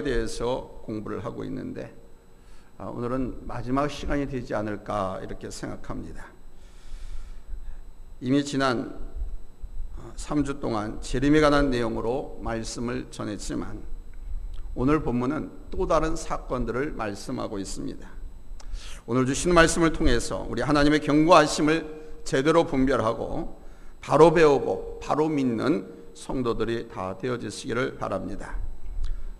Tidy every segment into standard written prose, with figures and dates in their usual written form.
대해서 공부를 하고 있는데 오늘은 마지막 시간이 되지 않을까 이렇게 생각합니다. 이미 지난 3주 동안 재림에 관한 내용으로 말씀을 전했지만 오늘 본문은 또 다른 사건들을 말씀하고 있습니다. 오늘 주신 말씀을 통해서 우리 하나님의 경고하심을 제대로 분별하고 바로 배우고 바로 믿는 성도들이 다 되어지시기를 바랍니다.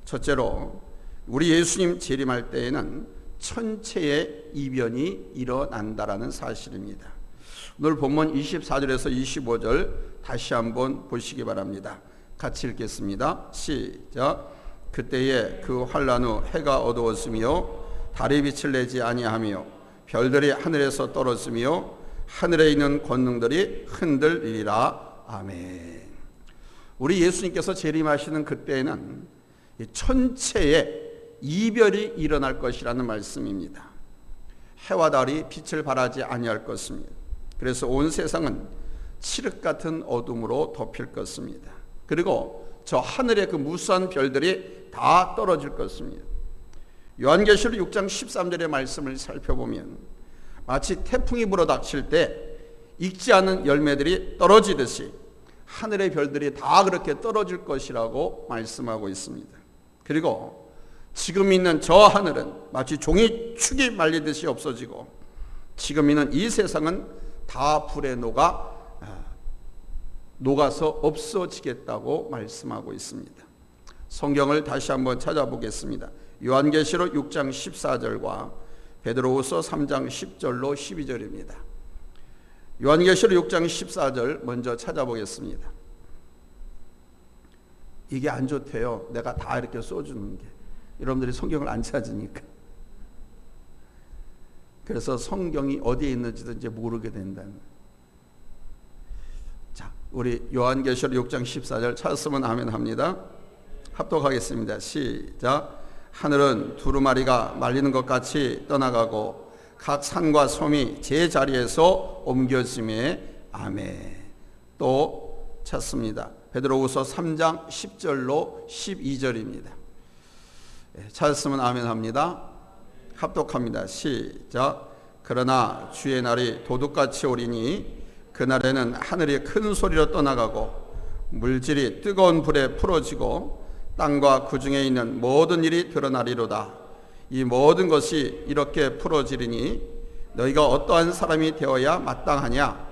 첫째로 우리 예수님 재림할 때에는 천체의 이변이 일어난다라는 사실입니다. 오늘 본문 24절에서 25절 다시 한번 보시기 바랍니다. 같이 읽겠습니다. 시작. 그때에 그 환란 후 해가 어두웠으며 달이 빛을 내지 아니하며 별들이 하늘에서 떨어지며 하늘에 있는 권능들이 흔들리리라. 아멘. 우리 예수님께서 재림하시는 그때에는 천체의 이별이 일어날 것이라는 말씀입니다. 해와 달이 빛을 발하지 아니할 것입니다. 그래서 온 세상은 칠흑 같은 어둠으로 덮일 것입니다. 그리고 저 하늘의 그 무수한 별들이 다 떨어질 것입니다. 요한계시록 6장 13절의 말씀을 살펴보면 마치 태풍이 불어닥칠 때 익지 않은 열매들이 떨어지듯이 하늘의 별들이 다 그렇게 떨어질 것이라고 말씀하고 있습니다. 그리고 지금 있는 저 하늘은 마치 종이축이 말리듯이 없어지고 지금 있는 이 세상은 다 불에 녹아서 없어지겠다고 말씀하고 있습니다. 성경을 다시 한번 찾아보겠습니다. 요한계시록 6장 14절과 베드로후서 3장 10절로 12절입니다. 요한계시록 6장 14절 먼저 찾아보겠습니다. 이게 안 좋대요. 내가 다 이렇게 써주는 게. 여러분들이 성경을 안 찾으니까. 그래서 성경이 어디에 있는지도 이제 모르게 된다는. 자, 우리 요한계시록 6장 14절 찾았으면 아멘 합니다. 합독하겠습니다. 시작. 하늘은 두루마리가 말리는 것 같이 떠나가고 각 산과 섬이 제 자리에서 옮겨짐에 아멘. 또 찾습니다. 베드로후서 3장 10절로 12절입니다. 찾았으면 아멘 합니다. 합독합니다. 시작. 그러나 주의 날이 도둑같이 오리니 그날에는 하늘이 큰 소리로 떠나가고 물질이 뜨거운 불에 풀어지고 땅과 그 중에 있는 모든 일이 드러나리로다. 이 모든 것이 이렇게 풀어지리니 너희가 어떠한 사람이 되어야 마땅하냐?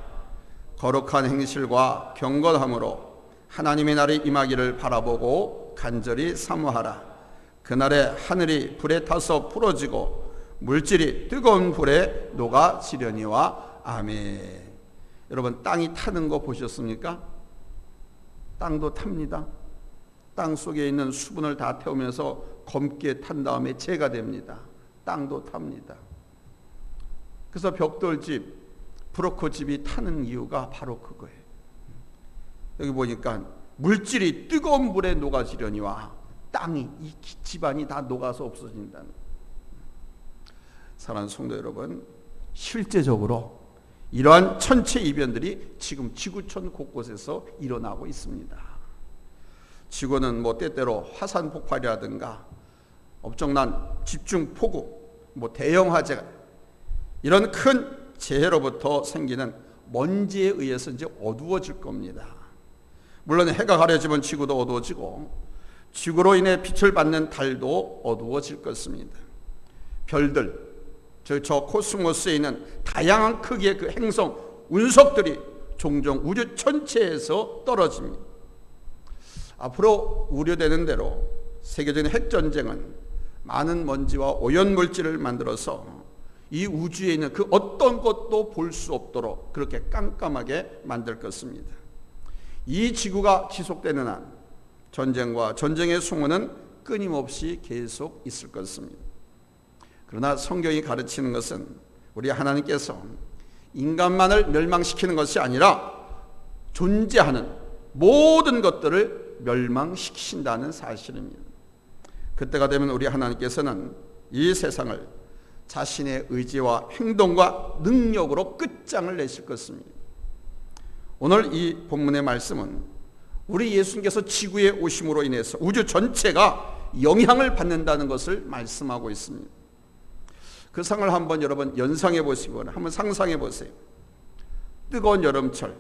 거룩한 행실과 경건함으로 하나님의 날이 임하기를 바라보고 간절히 사모하라. 그날에 하늘이 불에 타서 풀어지고 물질이 뜨거운 불에 녹아지려니와 아멘. 여러분, 땅이 타는 거 보셨습니까? 땅도 탑니다. 땅 속에 있는 수분을 다 태우면서 검게 탄 다음에 재가 됩니다. 땅도 탑니다. 그래서 벽돌집, 브로커집이 타는 이유가 바로 그거예요. 여기 보니까 물질이 뜨거운 불에 녹아지려니와 땅이, 이 집안이 다 녹아서 없어진다는. 사랑하는 성도 여러분, 실제적으로 이러한 천체 이변들이 지금 지구촌 곳곳에서 일어나고 있습니다. 지구는 때때로 화산 폭발이라든가 엄청난 집중 폭우, 대형 화재, 이런 큰 재해로부터 생기는 먼지에 의해서 이제 어두워질 겁니다. 물론 해가 가려지면 지구도 어두워지고 지구로 인해 빛을 받는 달도 어두워질 것입니다. 별들, 저 코스모스에 있는 다양한 크기의 그 행성, 운석들이 종종 우주 전체에서 떨어집니다. 앞으로 우려되는 대로 세계적인 핵전쟁은 많은 먼지와 오염물질을 만들어서 이 우주에 있는 그 어떤 것도 볼 수 없도록 그렇게 깜깜하게 만들 것입니다. 이 지구가 지속되는 한 전쟁과 전쟁의 숭어는 끊임없이 계속 있을 것입니다. 그러나 성경이 가르치는 것은 우리 하나님께서 인간만을 멸망시키는 것이 아니라 존재하는 모든 것들을 멸망시키신다는 사실입니다. 그때가 되면 우리 하나님께서는 이 세상을 자신의 의지와 행동과 능력으로 끝장을 내실 것입니다. 오늘 이 본문의 말씀은 우리 예수님께서 지구에 오심으로 인해서 우주 전체가 영향을 받는다는 것을 말씀하고 있습니다. 그 상을 한번 여러분 연상해 보시거나 한번 상상해 보세요. 뜨거운 여름철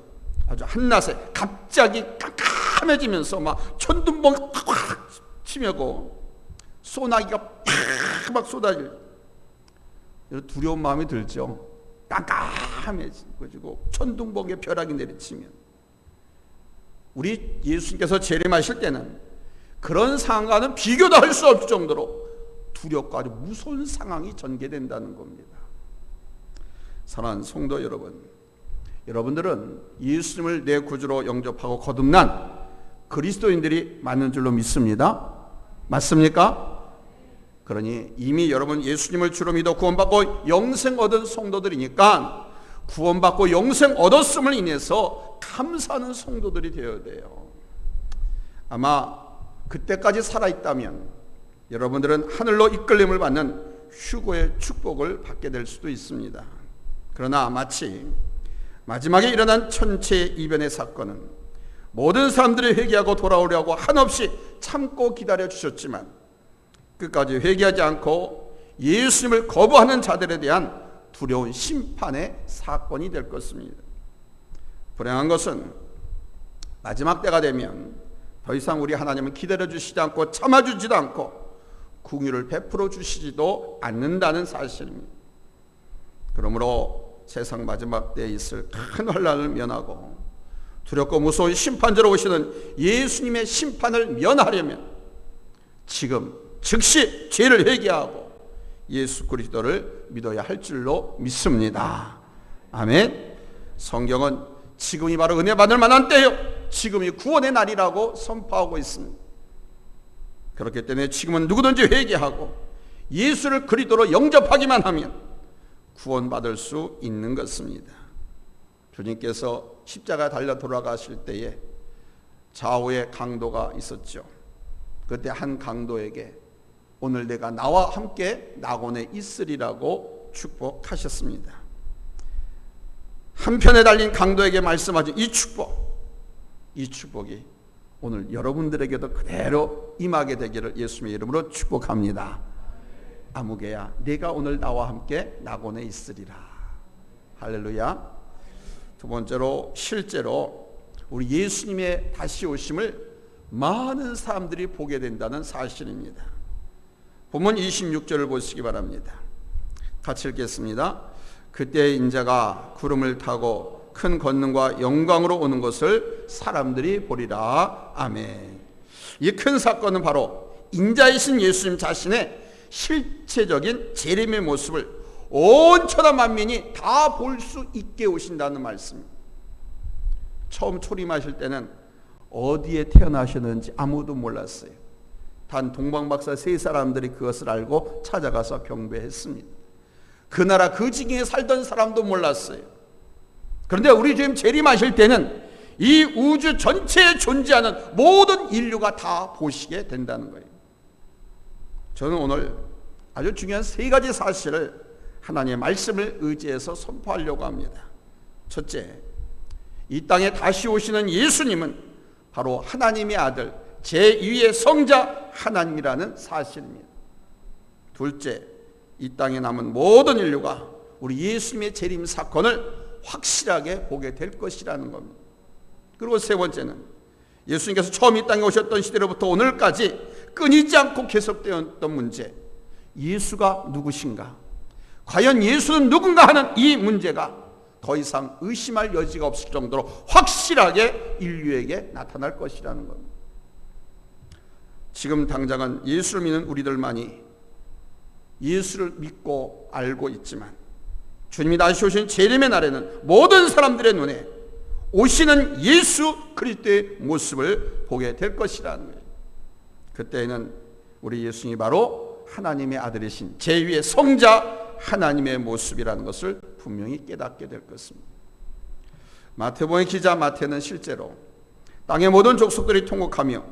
아주 한낮에 갑자기 깜깜해지면서 막 천둥번개 확 치며고 소나기가 막 쏟아질 두려운 마음이 들죠. 깜깜해지고 천둥번개 벼락이 내리치면 우리 예수님께서 재림하실 때는 그런 상황과는 비교도 할 수 없을 정도로 두렵고 아주 무서운 상황이 전개된다는 겁니다. 사랑하는 성도 여러분, 여러분들은 예수님을 내 구주로 영접하고 거듭난 그리스도인들이 맞는 줄로 믿습니다. 맞습니까? 그러니 이미 여러분 예수님을 주로 믿어 구원받고 영생 얻은 성도들이니까 구원받고 영생 얻었음을 인해서 감사하는 성도들이 되어야 돼요. 아마 그때까지 살아있다면 여러분들은 하늘로 이끌림을 받는 휴거의 축복을 받게 될 수도 있습니다. 그러나 마치 마지막에 일어난 천체 이변의 사건은 모든 사람들이 회개하고 돌아오려고 한없이 참고 기다려 주셨지만 끝까지 회개하지 않고 예수님을 거부하는 자들에 대한 두려운 심판의 사건이 될 것입니다. 불행한 것은 마지막 때가 되면 더 이상 우리 하나님은 기다려 주시지 않고 참아주지도 않고 긍휼을 베풀어 주시지도 않는다는 사실입니다. 그러므로 세상 마지막 때에 있을 큰 환난을 면하고 두렵고 무서운 심판자로 오시는 예수님의 심판을 면하려면 지금 즉시 죄를 회개하고 예수 그리스도를 믿어야 할 줄로 믿습니다. 아멘. 성경은 지금이 바로 은혜 받을 만한 때요, 지금이 구원의 날이라고 선포하고 있습니다. 그렇기 때문에 지금은 누구든지 회개하고 예수를 그리스도로 영접하기만 하면 구원받을 수 있는 것입니다. 주님께서 십자가 달려 돌아가실 때에 좌우에 강도가 있었죠. 그때 한 강도에게 오늘 내가 나와 함께 낙원에 있으리라고 축복하셨습니다. 한편에 달린 강도에게 말씀하신 이 축복이 오늘 여러분들에게도 그대로 임하게 되기를 예수님의 이름으로 축복합니다. 아무개야, 내가 오늘 나와 함께 낙원에 있으리라. 할렐루야. 두 번째로, 실제로 우리 예수님의 다시 오심을 많은 사람들이 보게 된다는 사실입니다. 본문 26절을 보시기 바랍니다. 같이 읽겠습니다. 그때 인자가 구름을 타고 큰 권능과 영광으로 오는 것을 사람들이 보리라. 아멘. 이 큰 사건은 바로 인자이신 예수님 자신의 실체적인 재림의 모습을 온 천하 만민이 다 볼 수 있게 오신다는 말씀입니다. 처음 초림하실 때는 어디에 태어나셨는지 아무도 몰랐어요. 단 동방박사 세 사람들이 그것을 알고 찾아가서 경배했습니다. 그 나라 그 지경에 살던 사람도 몰랐어요. 그런데 우리 주님 재림하실 때는 이 우주 전체에 존재하는 모든 인류가 다 보시게 된다는 거예요. 저는 오늘 아주 중요한 세 가지 사실을 하나님의 말씀을 의지해서 선포하려고 합니다. 첫째, 이 땅에 다시 오시는 예수님은 바로 하나님의 아들 제2의 성자 하나님이라는 사실입니다. 둘째, 이 땅에 남은 모든 인류가 우리 예수님의 재림 사건을 확실하게 보게 될 것이라는 겁니다. 그리고 세 번째는 예수님께서 처음 이 땅에 오셨던 시대로부터 오늘까지 끊이지 않고 계속되었던 문제, 예수가 누구신가, 과연 예수는 누군가 하는 이 문제가 더 이상 의심할 여지가 없을 정도로 확실하게 인류에게 나타날 것이라는 겁니다. 지금 당장은 예수를 믿는 우리들만이 예수를 믿고 알고 있지만 주님이 다시 오신 재림의 날에는 모든 사람들의 눈에 오시는 예수 그리스도의 모습을 보게 될 것이라는 거예요. 그때에는 우리 예수님이 바로 하나님의 아들이신 제2의 성자 하나님의 모습이라는 것을 분명히 깨닫게 될 것입니다. 마태복음의 기자 마태는 실제로 땅의 모든 족속들이 통곡하며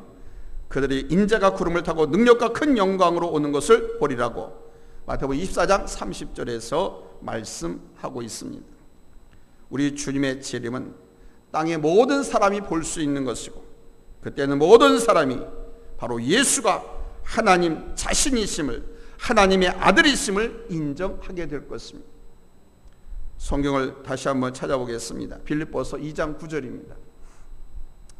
그들이 인자가 구름을 타고 능력과 큰 영광으로 오는 것을 보리라고 마태복음 24장 30절에서 말씀하고 있습니다. 우리 주님의 재림은 땅의 모든 사람이 볼 수 있는 것이고 그때는 모든 사람이 바로 예수가 하나님 자신이심을, 하나님의 아들이심을 인정하게 될 것입니다. 성경을 다시 한번 찾아보겠습니다. 빌립보서 2장 9절입니다.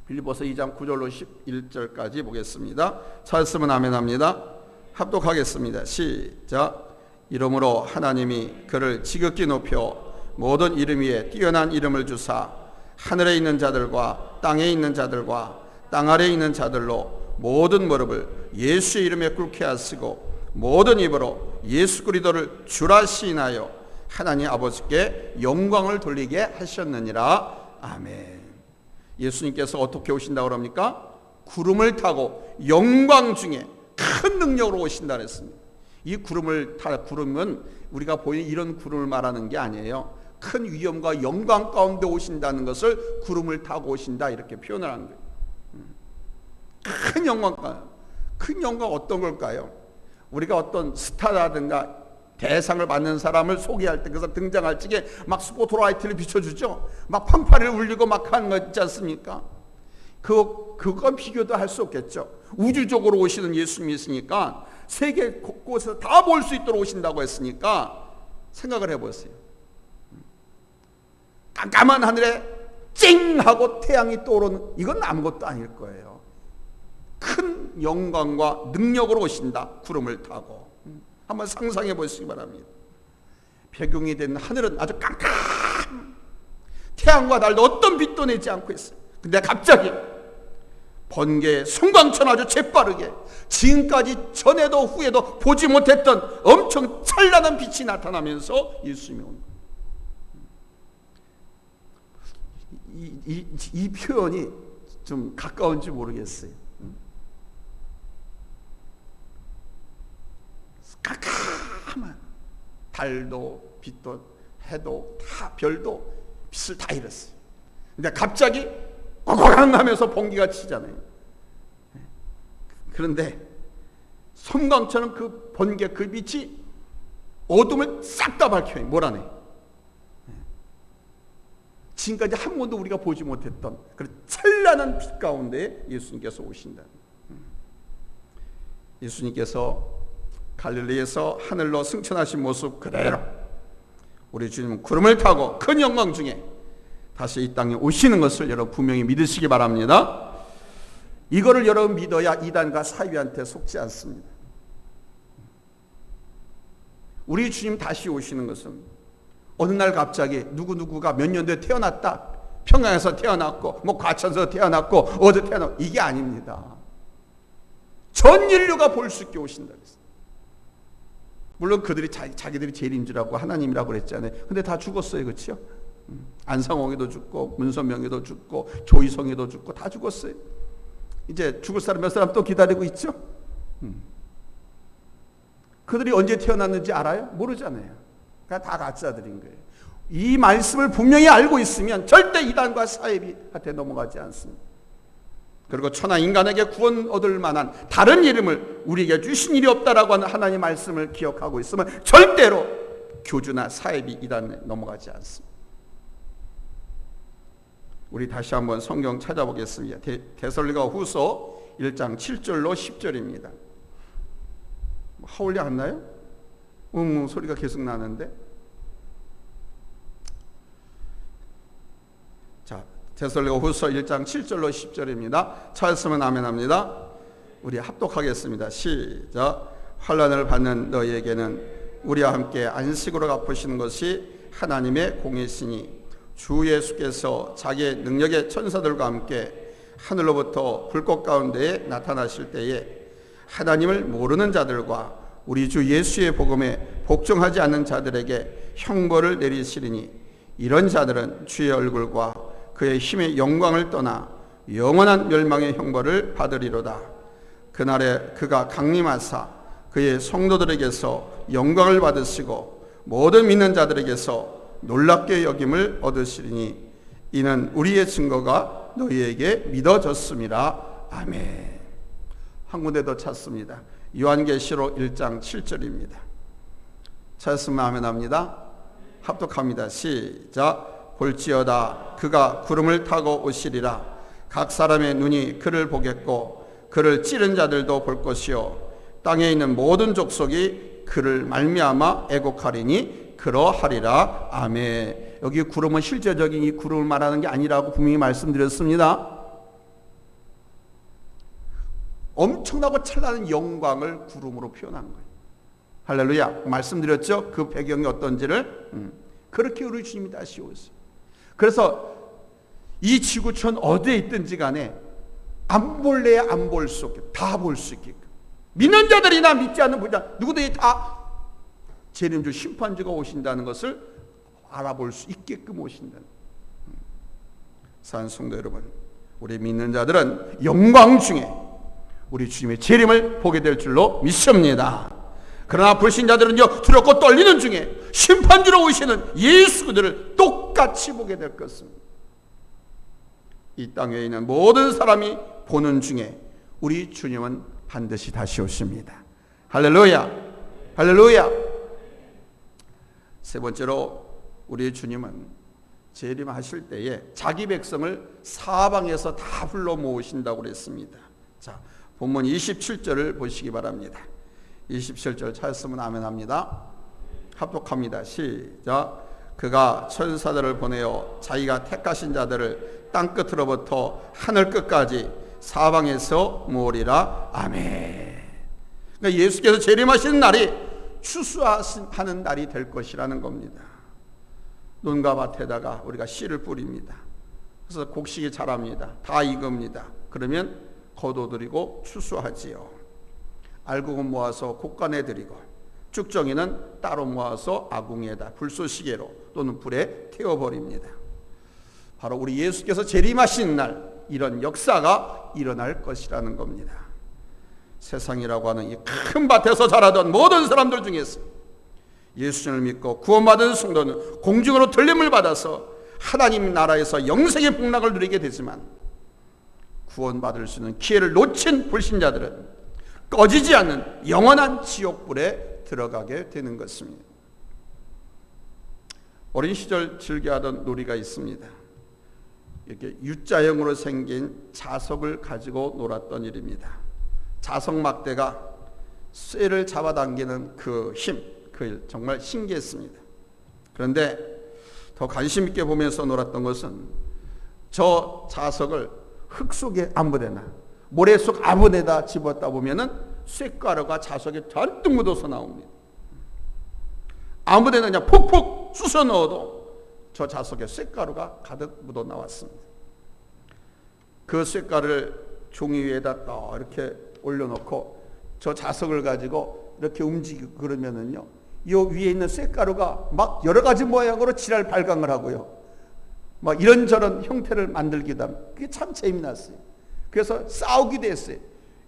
빌립보서 2장 9절로 11절까지 보겠습니다. 찾았으면 아멘합니다. 합독하겠습니다. 시작. 이러므로 하나님이 그를 지극히 높여 모든 이름 위에 뛰어난 이름을 주사 하늘에 있는 자들과 땅에 있는 자들과 땅 아래에 있는 자들로 모든 무릎을 예수의 이름에 꿇게 하시고 모든 입으로 예수 그리스도를 주라 시인하여 하나님 아버지께 영광을 돌리게 하셨느니라. 아멘. 예수님께서 어떻게 오신다고 그럽니까? 구름을 타고 영광 중에 큰 능력으로 오신다 그랬습니다. 이 구름은 우리가 보이는 이런 구름을 말하는 게 아니에요. 큰 위엄과 영광 가운데 오신다는 것을 구름을 타고 오신다 이렇게 표현을 하는 거예요. 큰 영광, 큰 영광 어떤 걸까요? 우리가 어떤 스타라든가 대상을 받는 사람을 소개할 때 그래서 등장할 적에 막 스포트라이트를 비춰주죠. 막 fanfare를 울리고 막 하는 거 있지 않습니까? 그건 비교도 할 수 없겠죠. 우주적으로 오시는 예수님이시니까 세계 곳곳에서 다 볼 수 있도록 오신다고 했으니까 생각을 해보세요. 깜깜한 하늘에 찡 하고 태양이 떠오르는 이건 아무것도 아닐 거예요. 큰 영광과 능력으로 오신다. 구름을 타고. 한번 상상해 보시기 바랍니다. 배경이 된 하늘은 아주 깜깜, 태양과 달도 어떤 빛도 내지 않고 있어요. 근데 갑자기 번개의 성광처럼 아주 재빠르게 지금까지 전에도 후에도 보지 못했던 엄청 찬란한 빛이 나타나면서 예수님이 온 거예요. 이 표현이 좀 가까운지 모르겠어요. 깜깜한 달도 빛도 해도 다 별도 빛을 다 잃었어요. 근데 갑자기 꽝꽝 하면서 번개가 치잖아요. 그런데 섬광처럼 그 번개 그 빛이 어둠을 싹 다 밝혀요. 몰아내. 지금까지 한 번도 우리가 보지 못했던 그런 찬란한 빛 가운데 예수님께서 오신다. 예수님께서 갈릴리에서 하늘로 승천하신 모습 그대로 우리 주님은 구름을 타고 큰 영광 중에 다시 이 땅에 오시는 것을 여러분 분명히 믿으시기 바랍니다. 이거를 여러분 믿어야 이단과 사이비한테 속지 않습니다. 우리 주님 다시 오시는 것은 어느 날 갑자기 누구누구가 몇 년도에 태어났다, 평양에서 태어났고 뭐 과천에서 태어났고 어디 태어났고 이게 아닙니다. 전 인류가 볼 수 있게 오신다 그랬어요. 물론 그들이 자기들이 제일인 줄 알고 하나님이라고 그랬잖아요. 근데 다 죽었어요. 그렇죠? 안상홍에도 죽고 문선명에도 죽고 조이성에도 죽고 다 죽었어요. 이제 죽을 사람 몇 사람 또 기다리고 있죠. 그들이 언제 태어났는지 알아요? 모르잖아요. 그러니까 다 가짜들인 거예요. 이 말씀을 분명히 알고 있으면 절대 이단과 사이비한테 넘어가지 않습니다. 그리고 천하 인간에게 구원 얻을 만한 다른 이름을 우리에게 주신 일이 없다라고 하는 하나님의 말씀을 기억하고 있으면 절대로 교주나 사이비 이단에 넘어가지 않습니다. 우리 다시 한번 성경 찾아보겠습니다. 데살로니가 후서 1장 7절로 10절입니다. 하울리 안 나요? 소리가 계속 나는데. 자, 데살로니가 후서 1장 7절로 10절입니다. 찾았으면 아멘합니다. 우리 합독하겠습니다. 시작. 환난을 받는 너희에게는 우리와 함께 안식으로 갚으시는 것이 하나님의 공이시니 주 예수께서 자기의 능력의 천사들과 함께 하늘로부터 불꽃 가운데에 나타나실 때에 하나님을 모르는 자들과 우리 주 예수의 복음에 복종하지 않는 자들에게 형벌을 내리시리니 이런 자들은 주의 얼굴과 그의 힘의 영광을 떠나 영원한 멸망의 형벌을 받으리로다. 그날에 그가 강림하사 그의 성도들에게서 영광을 받으시고 모든 믿는 자들에게서 놀랍게 여김을 얻으시리니 이는 우리의 증거가 너희에게 믿어졌음이라. 아멘. 한 군데 더 찾습니다. 요한계시록 1장 7절입니다. 찾았으면 아멘합니다. 합독합니다. 시작. 볼지어다 그가 구름을 타고 오시리라. 각 사람의 눈이 그를 보겠고 그를 찌른 자들도 볼 것이요 땅에 있는 모든 족속이 그를 말미암아 애곡하리니 그러하리라. 아멘. 여기 구름은 실제적인 이 구름을 말하는 게 아니라고 분명히 말씀드렸습니다. 엄청나고 찬란한 영광을 구름으로 표현한 거예요. 할렐루야. 말씀드렸죠? 그 배경이 어떤지를. 그렇게 우리 주님이 다시 오셨어요. 그래서 이 지구촌 어디에 있든지 간에 안 볼래야 안 볼 수 없게 다 볼 수 있게끔, 믿는 자들이나 믿지 않는 분들 누구든지 다 재림주 심판주가 오신다는 것을 알아볼 수 있게끔 오신다는. 사랑하는 성도 여러분, 우리 믿는 자들은 영광 중에 우리 주님의 재림을 보게 될 줄로 믿습니다. 그러나 불신자들은요, 두렵고 떨리는 중에 심판주로 오시는 예수 그들을 똑같이 보게 될 것입니다. 이 땅에 있는 모든 사람이 보는 중에 우리 주님은 반드시 다시 오십니다. 할렐루야, 할렐루야. 세 번째로 우리 주님은 재림하실 때에 자기 백성을 사방에서 다 불러 모으신다고 그랬습니다. 자, 본문 27절을 보시기 바랍니다. 27절 찾았으면 아멘합니다. 합독합니다. 시작. 그가 천사들을 보내어 자기가 택하신 자들을 땅끝으로부터 하늘 끝까지 사방에서 모으리라. 아멘. 그러니까 예수께서 재림하시는 날이 추수하는 날이 될 것이라는 겁니다. 논과 밭에다가 우리가 씨를 뿌립니다. 그래서 곡식이 자랍니다. 다 익읍니다. 그러면 거둬들이고 추수하지요. 알곡은 모아서 곡간에 들이고 쭉정이는 따로 모아서 아궁이에다 불쏘시개로 또는 불에 태워버립니다. 바로 우리 예수께서 재림하시는 날 이런 역사가 일어날 것이라는 겁니다. 세상이라고 하는 이 큰 밭에서 자라던 모든 사람들 중에서 예수님을 믿고 구원받은 성도는 공중으로 들림을 받아서 하나님 나라에서 영생의 복락을 누리게 되지만, 구원받을 수 있는 기회를 놓친 불신자들은 꺼지지 않는 영원한 지옥불에 들어가게 되는 것입니다. 어린 시절 즐겨하던 놀이가 있습니다. 이렇게 U자형으로 생긴 자석을 가지고 놀았던 일입니다. 자석 막대가 쇠를 잡아당기는 그 힘, 그 정말 신기했습니다. 그런데 더 관심 있게 보면서 놀았던 것은 저 자석을 흙 속에 아무데나 모래 속 아무데다 집었다 보면은 쇳가루가 자석에 잔뜩 묻어서 나옵니다. 아무데나 그냥 푹푹 쑤셔 넣어도 저 자석에 쇳가루가 가득 묻어 나왔습니다. 그 쇳가루를 종이 위에다 또 이렇게 올려놓고 저 자석을 가지고 이렇게 움직이고 그러면은요, 이 위에 있는 쇳가루가 막 여러 가지 모양으로 지랄 발광을 하고요, 막 이런저런 형태를 만들기도 합니다. 그게 참 재미났어요. 그래서 싸우기도 했어요.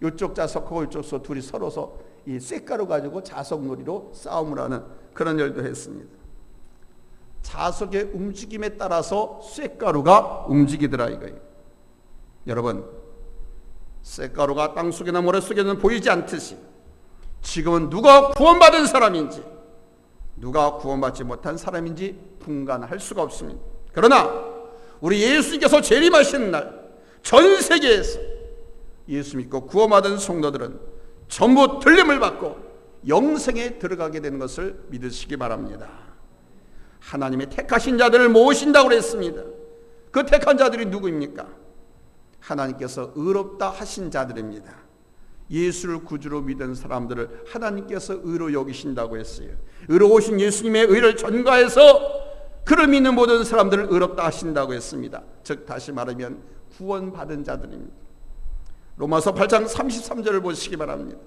이쪽 자석하고 이쪽 자석 둘이 서로서 이 쇳가루 가지고 자석놀이로 싸움을 하는 그런 일도 했습니다. 자석의 움직임에 따라서 쇳가루가 움직이더라 이거예요. 여러분, 쇳가루가 땅속이나 모래속에는 보이지 않듯이 지금은 누가 구원받은 사람인지 누가 구원받지 못한 사람인지 분간할 수가 없습니다. 그러나 우리 예수님께서 재림하시는 날 전 세계에서 예수 믿고 구원받은 성도들은 전부 들림을 받고 영생에 들어가게 되는 것을 믿으시기 바랍니다. 하나님의 택하신 자들을 모으신다고 그랬습니다. 그 택한 자들이 누구입니까? 하나님께서 의롭다 하신 자들입니다. 예수를 구주로 믿은 사람들을 하나님께서 의로 여기신다고 했어요. 의로우신 예수님의 의를 전가해서 그를 믿는 모든 사람들을 의롭다 하신다고 했습니다. 즉 다시 말하면 구원받은 자들입니다. 로마서 8장 33절을 보시기 바랍니다.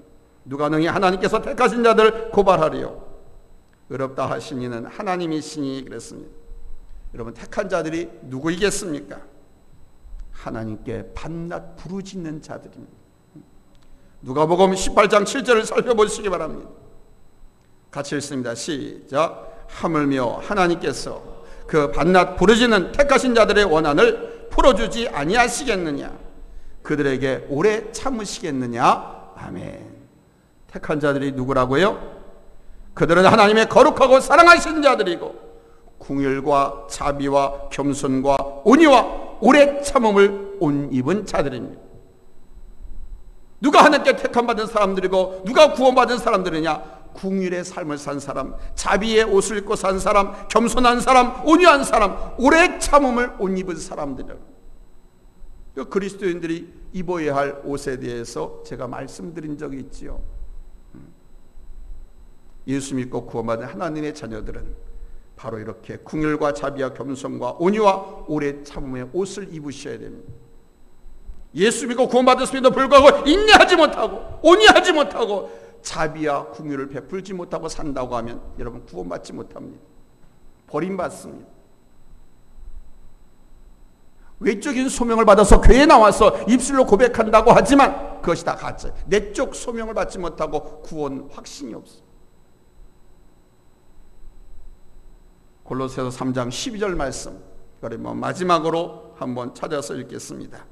누가 능히 하나님께서 택하신 자들을 고발하리요, 의롭다 하신 이는 하나님이시니 그랬습니다. 여러분, 택한 자들이 누구이겠습니까? 하나님께 밤낮 부르짖는 자들입니다. 누가복음 18장 7절을 살펴보시기 바랍니다. 같이 읽습니다. 시작. 하물며 하나님께서 그 밤낮 부르짖는 택하신 자들의 원한을 풀어주지 아니하시겠느냐, 그들에게 오래 참으시겠느냐. 아멘. 택한 자들이 누구라고요? 그들은 하나님의 거룩하고 사랑하신 자들이고 긍휼과 자비와 겸손과 온유와 오래 참음을 옷 입은 자들입니다. 누가 하나님께 택함받은 사람들이고 누가 구원받은 사람들이냐? 궁율의 삶을 산 사람, 자비의 옷을 입고 산 사람, 겸손한 사람, 온유한 사람, 오래 참음을 옷 입은 사람들이라고. 그리스도인들이 입어야 할 옷에 대해서 제가 말씀드린 적이 있지요. 예수 믿고 구원받은 하나님의 자녀들은 바로 이렇게 궁율과 자비와 겸손과 온유와 오래 참음의 옷을 입으셔야 됩니다. 예수 믿고 구원받았음에도 불구하고 인내하지 못하고 온유하지 못하고 자비와 궁율을 베풀지 못하고 산다고 하면 여러분 구원받지 못합니다. 버림받습니다. 외적인 소명을 받아서 교회에 나와서 입술로 고백한다고 하지만 그것이 다 가짜예요. 내적 소명을 받지 못하고 구원 확신이 없어요. 골로새서 3장 12절 말씀, 그러면 마지막으로 한번 찾아서 읽겠습니다.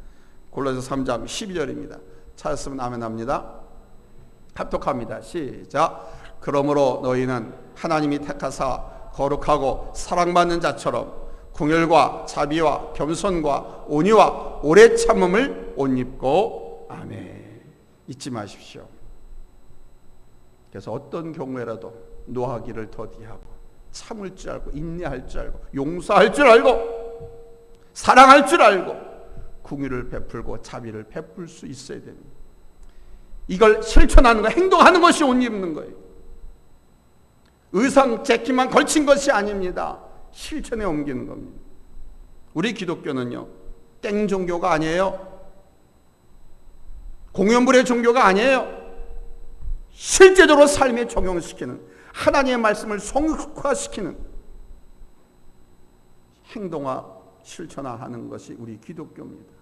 골로새서 3장 12절입니다. 찾았으면 아멘 합니다. 합독합니다. 시작. 그러므로 너희는 하나님이 택하사 거룩하고 사랑받는 자처럼 궁율과 자비와 겸손과 온유와 오래 참음을 옷 입고 아멘. 잊지 마십시오. 그래서 어떤 경우에라도 노하기를 더디하고 참을 줄 알고 인내할 줄 알고 용서할 줄 알고 사랑할 줄 알고 궁율을 베풀고 자비를 베풀 수 있어야 됩니다. 이걸 실천하는 거, 행동하는 것이 옷 입는 거예요. 의상 재킷만 걸친 것이 아닙니다. 실천에 옮기는 겁니다. 우리 기독교는요, 땡 종교가 아니에요. 공연불의 종교가 아니에요. 실제적으로 삶에 적용시키는, 하나님의 말씀을 성숙화시키는, 행동화, 실천화하는 것이 우리 기독교입니다.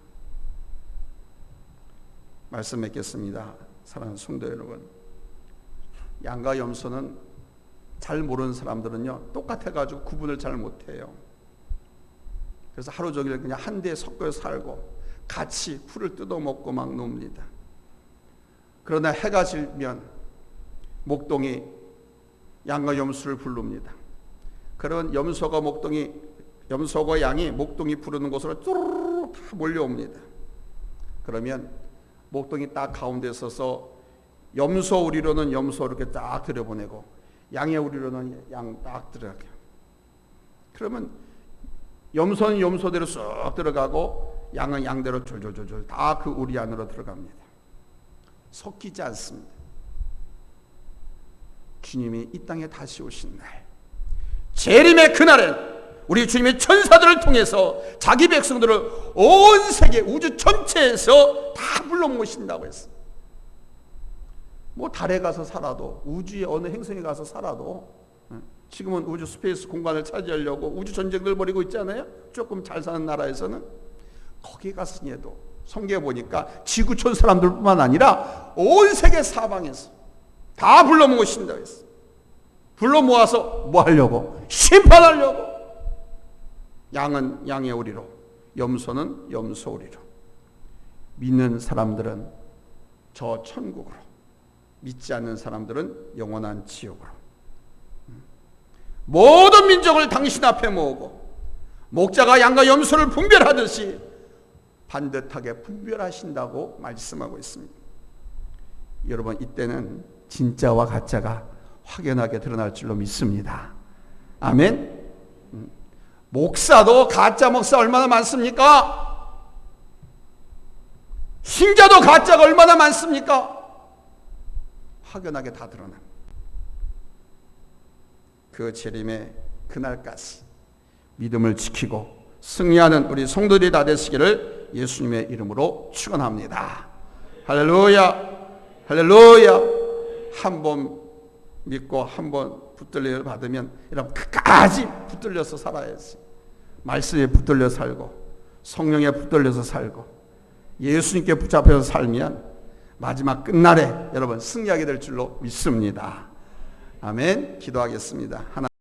말씀 맺겠습니다. 사랑하는 성도 여러분, 양과 염소는 잘 모르는 사람들은요 똑같아가지고 구분을 잘 못해요. 그래서 하루 종일 그냥 한 대에 섞여 살고 같이 풀을 뜯어먹고 막 놉니다. 그러나 해가 지면 목동이 양과 염소를 부릅니다. 그런 염소가 양이 목동이 부르는 곳으로 쭈르르 다 몰려옵니다. 그러면 목동이 딱 가운데 서서 염소 우리로는 염소 이렇게 딱 들여보내고 양의 우리로는 양 딱 들어가요. 그러면 염소는 염소대로 쑥 들어가고 양은 양대로 졸졸졸졸 다 그 우리 안으로 들어갑니다. 섞이지 않습니다. 주님이 이 땅에 다시 오신 날, 재림의 그날엔 우리 주님의 천사들을 통해서 자기 백성들을 온 세계 우주 전체에서 다 불러 모신다고 했어요. 뭐 달에 가서 살아도, 우주의 어느 행성에 가서 살아도, 지금은 우주 스페이스 공간을 차지하려고 우주 전쟁들 벌이고 있잖아요. 조금 잘 사는 나라에서는. 거기 갔으니도 성경에 보니까 지구촌 사람들뿐만 아니라 온 세계 사방에서 다 불러 모으신다고 했어요. 불러 모아서 뭐 하려고? 심판하려고. 양은 양의 오리로, 염소는 염소 오리로. 믿는 사람들은 저 천국으로, 믿지 않는 사람들은 영원한 지옥으로. 모든 민족을 당신 앞에 모으고 목자가 양과 염소를 분별하듯이 반듯하게 분별하신다고 말씀하고 있습니다. 여러분, 이때는 진짜와 가짜가 확연하게 드러날 줄로 믿습니다. 아멘. 목사도 가짜 목사 얼마나 많습니까? 신자도 가짜가 얼마나 많습니까? 확연하게 다 드러납니다. 그 재림의 그날까지 믿음을 지키고 승리하는 우리 성도들이 다 되시기를 예수님의 이름으로 축원합니다. 할렐루야, 할렐루야. 한 번 믿고 한 번 붙들림을 받으면 이런 끝까지 붙들려서 살아야지. 말씀에 붙들려 살고 성령에 붙들려서 살고 예수님께 붙잡혀서 살면 마지막 끝날에 여러분 승리하게 될 줄로 믿습니다. 아멘. 기도하겠습니다. 하나